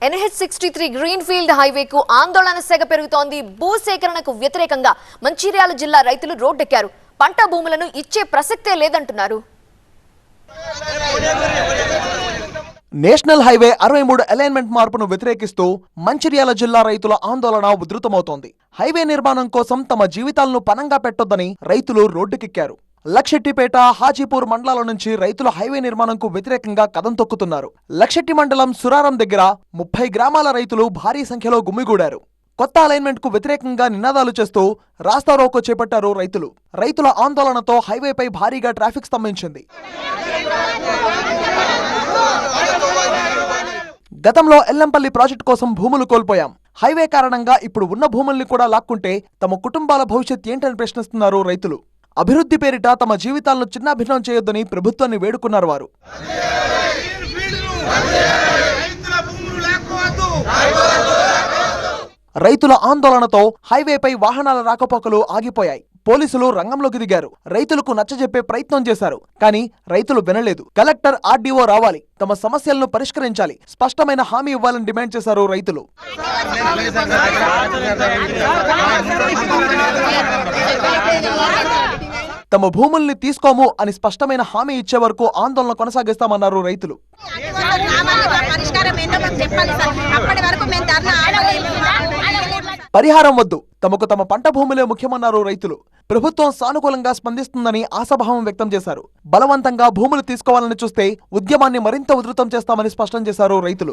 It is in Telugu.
NH63 గ్రీన్ఫీల్డ్ హైవేకు ఆందోళన సెగ పెరుగుతోంది. భూసేకరణకు వ్యతిరేకంగా మంచిర్యాల జిల్లా రైతులు రోడ్డెక్కారు. పంట భూములను ఇచ్చే ప్రసక్తే లేదంటున్నారు. నేషనల్ హైవే 63 అలైన్మెంట్ మార్పును వ్యతిరేకిస్తూ మంచిర్యాల జిల్లా రైతుల ఆందోళన ఉధృతమవుతోంది. హైవే నిర్మాణం కోసం తమ జీవితాలను పణంగా పెట్టొద్దని రైతులు రోడ్డుకెక్కారు. లక్షెట్టిపేట, హాజీపూర్ మండలాల నుంచి రైతుల హైవే నిర్మాణంకు వ్యతిరేకంగా కదం తొక్కుతున్నారు. లక్షెట్టి మండలం సురారం దగ్గర 30 గ్రామాల రైతులు భారీ సంఖ్యలో గుమిగూడారు. కొత్త అలైన్మెంట్ కు వ్యతిరేకంగా నినాదాలు చేస్తూ రాస్తారోకో చేపట్టారు రైతులు. రైతుల ఆందోళనతో హైవేపై భారీగా ట్రాఫిక్ స్తంభించింది. గతంలో ఎల్లంపల్లి ప్రాజెక్టు కోసం భూములు కోల్పోయాం. హైవే కారణంగా ఇప్పుడు ఉన్న భూముల్ని కూడా లాక్కుంటే తమ కుటుంబాల భవిష్యత్ ఏంటని ప్రశ్నిస్తున్నారు రైతులు. అభివృద్ధి పేరిట తమ జీవితాలను చిన్నాభిన్నం చేయొద్దని ప్రభుత్వాన్ని వేడుకున్నారు వారు. రైతుల ఆందోళనతో హైవేపై వాహనాల రాకపోకలు ఆగిపోయాయి. పోలీసులు రంగంలోకి దిగారు. రైతులకు నచ్చజెప్పే ప్రయత్నం చేశారు. కానీ రైతులు వినలేదు. కలెక్టర్, ఆర్డీఓ రావాలి, తమ సమస్యలను పరిష్కరించాలి, స్పష్టమైన హామీ ఇవ్వాలని డిమాండ్ చేశారు రైతులు. తమ భూముల్ని తీసుకోము అని స్పష్టమైన హామీ ఇచ్చే వరకు ఆందోళన కొనసాగిస్తామన్నారు రైతులు. పరిహారం వద్దు, తమకు తమ పంట భూములే ముఖ్యమన్నారు రైతులు. ప్రభుత్వం సానుకూలంగా స్పందిస్తుందని ఆశాభావం వ్యక్తం చేశారు. బలవంతంగా భూములు తీసుకోవాలని చూస్తే ఉద్యమాన్ని మరింత ఉధృతం చేస్తామని స్పష్టం చేశారు రైతులు.